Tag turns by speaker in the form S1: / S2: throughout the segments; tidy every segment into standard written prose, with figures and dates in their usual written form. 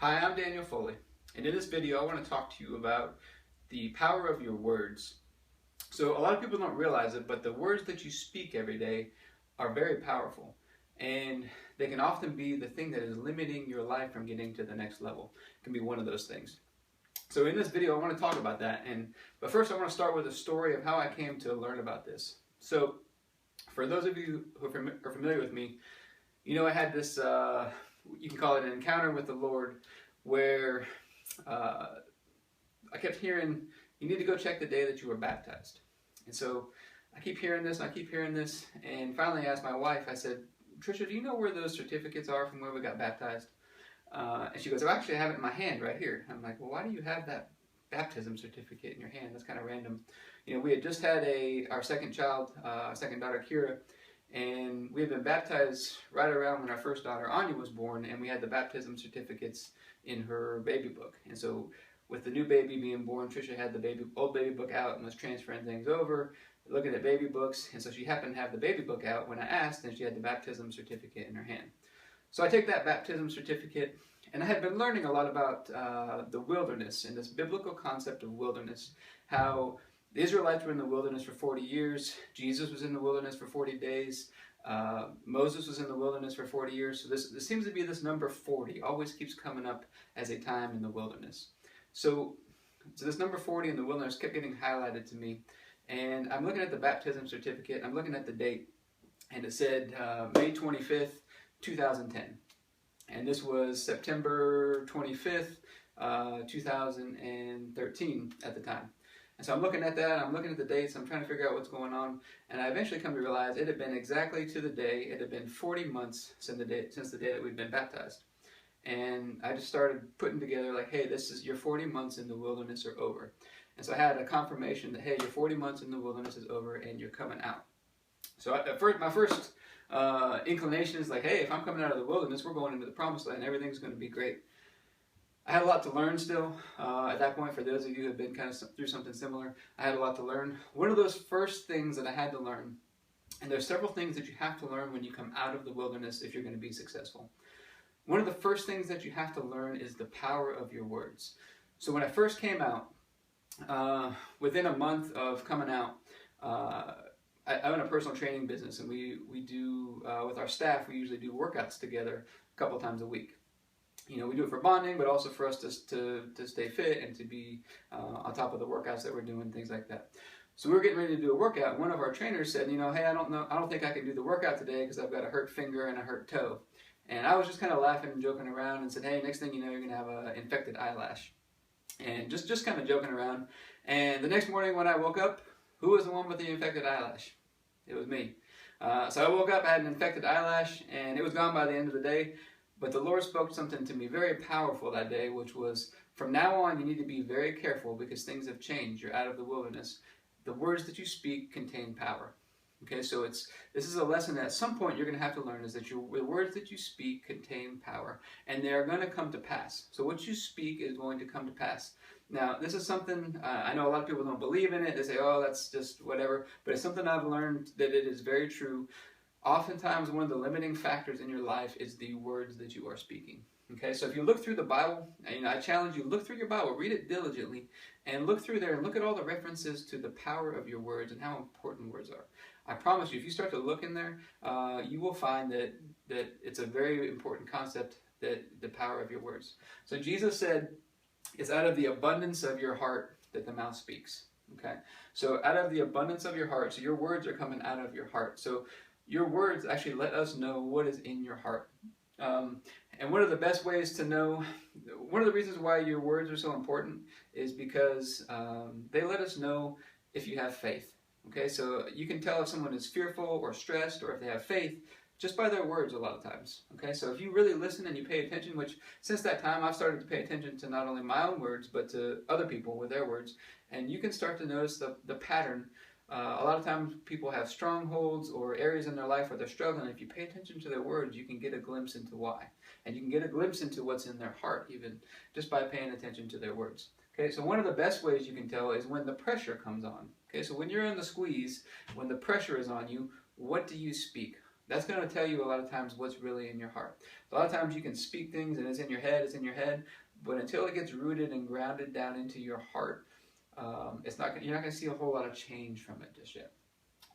S1: Hi, I'm Daniel Foley, and in this video I want to talk to you about the power of your words. So a lot of people don't realize it, but the words that you speak every day are very powerful, and they can often be the thing that is limiting your life from getting to the next level. It can be one of those things. So in this video I want to talk about that, but first I want to start with a story of how I came to learn about this. So for those of you who are familiar with me, you know I had this you can call it an encounter with the Lord, where I kept hearing, you need to go check the day that you were baptized. And so I keep hearing this, and finally I asked my wife, I said, Trisha, do you know where those certificates are from where we got baptized? And she goes, oh, actually I have it in my hand right here. I'm like, well, why do you have that baptism certificate in your hand? That's kind of random. You know, we had just had our second child, our second daughter, Kira, and we had been baptized right around when our first daughter, Anya, was born, and we had the baptism certificates in her baby book. And so with the new baby being born, Trisha had the old baby book out and was transferring things over, looking at baby books, and so she happened to have the baby book out when I asked, and she had the baptism certificate in her hand. So I take that baptism certificate, and I had been learning a lot about the wilderness and this biblical concept of wilderness, how the Israelites were in the wilderness for 40 years, Jesus was in the wilderness for 40 days, Moses was in the wilderness for 40 years, so this seems to be this number 40, always keeps coming up as a time in the wilderness. So this number 40 in the wilderness kept getting highlighted to me, and I'm looking at the baptism certificate, I'm looking at the date, and it said May 25th, 2010. And this was September 25th, 2013 at the time. And so I'm looking at that, I'm looking at the dates, I'm trying to figure out what's going on, and I eventually come to realize it had been exactly to the day, it had been 40 months since the day that we'd been baptized. And I just started putting together like, hey, this is your 40 months in the wilderness are over. And so I had a confirmation that, hey, your 40 months in the wilderness is over and you're coming out. So my first inclination is like, hey, if I'm coming out of the wilderness, we're going into the promised land, everything's going to be great. I had a lot to learn still at that point. For those of you who have been kind of through something similar, I had a lot to learn. One of those first things that I had to learn, and there's several things that you have to learn when you come out of the wilderness if you're going to be successful. One of the first things that you have to learn is the power of your words. So when I first came out, within a month of coming out, I own a personal training business, and we do, with our staff, we usually do workouts together a couple times a week. You know, we do it for bonding, but also for us to stay fit and to be on top of the workouts that we're doing, things like that. So we were getting ready to do a workout, and one of our trainers said, you know, hey, I don't think I can do the workout today because I've got a hurt finger and a hurt toe. And I was just kind of laughing and joking around and said, hey, next thing you know, you're going to have an infected eyelash. And just kind of joking around. And the next morning when I woke up, who was the one with the infected eyelash? It was me. So I woke up, I had an infected eyelash, and it was gone by the end of the day. But the Lord spoke something to me very powerful that day, which was, from now on, you need to be very careful because things have changed. You're out of the wilderness. The words that you speak contain power. Okay, so this is a lesson that at some point you're going to have to learn, is that the words that you speak contain power, and they are going to come to pass. So what you speak is going to come to pass. Now, this is something, I know a lot of people don't believe in it. They say, oh, that's just whatever. But it's something I've learned that it is very true. Oftentimes, one of the limiting factors in your life is the words that you are speaking. Okay, so if you look through the Bible, I challenge you, look through your Bible, read it diligently, and look through there and look at all the references to the power of your words and how important words are. I promise you, if you start to look in there, you will find that it's a very important concept, that the power of your words. So Jesus said, it's out of the abundance of your heart that the mouth speaks. Okay, so out of the abundance of your heart, so your words are coming out of your heart. So your words actually let us know what is in your heart. And one of the best ways to know, one of the reasons why your words are so important is because they let us know if you have faith. Okay, so you can tell if someone is fearful or stressed or if they have faith just by their words a lot of times. Okay, so if you really listen and you pay attention, which since that time I've started to pay attention to not only my own words but to other people with their words, and you can start to notice the pattern. A lot of times people have strongholds or areas in their life where they're struggling. If you pay attention to their words, you can get a glimpse into why. And you can get a glimpse into what's in their heart even just by paying attention to their words. Okay, so one of the best ways you can tell is when the pressure comes on. Okay, so when you're in the squeeze, when the pressure is on you, what do you speak? That's going to tell you a lot of times what's really in your heart. A lot of times you can speak things and it's in your head, but until it gets rooted and grounded down into your heart, you're not going to see a whole lot of change from it just yet.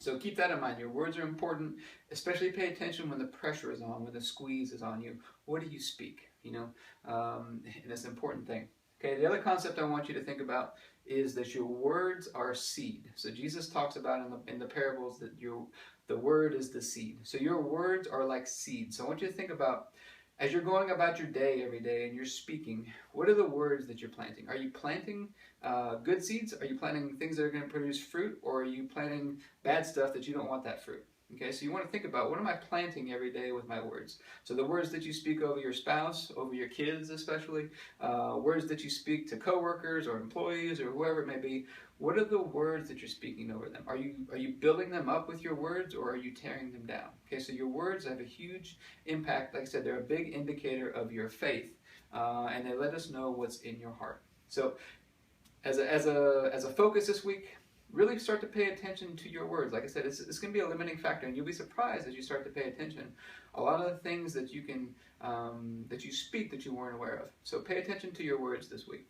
S1: So keep that in mind. Your words are important, especially pay attention when the pressure is on, when the squeeze is on you. What do you speak? And it's an important thing. Okay, the other concept I want you to think about is that your words are seed. So Jesus talks about in the parables that the word is the seed. So your words are like seed. So I want you to think about, as you're going about your day every day and you're speaking, what are the words that you're planting? Are you planting good seeds? Are you planting things that are going to produce fruit? Or are you planting bad stuff that you don't want that fruit? Okay, so you want to think about, what am I planting every day with my words? So the words that you speak over your spouse, over your kids especially, words that you speak to coworkers or employees or whoever it may be, what are the words that you're speaking over them? Are you building them up with your words, or are you tearing them down? Okay, so your words have a huge impact. Like I said, they're a big indicator of your faith, and they let us know what's in your heart. So as a focus this week, really start to pay attention to your words. Like I said, it's going to be a limiting factor, and you'll be surprised as you start to pay attention. A lot of the things that you speak that you weren't aware of. So pay attention to your words this week.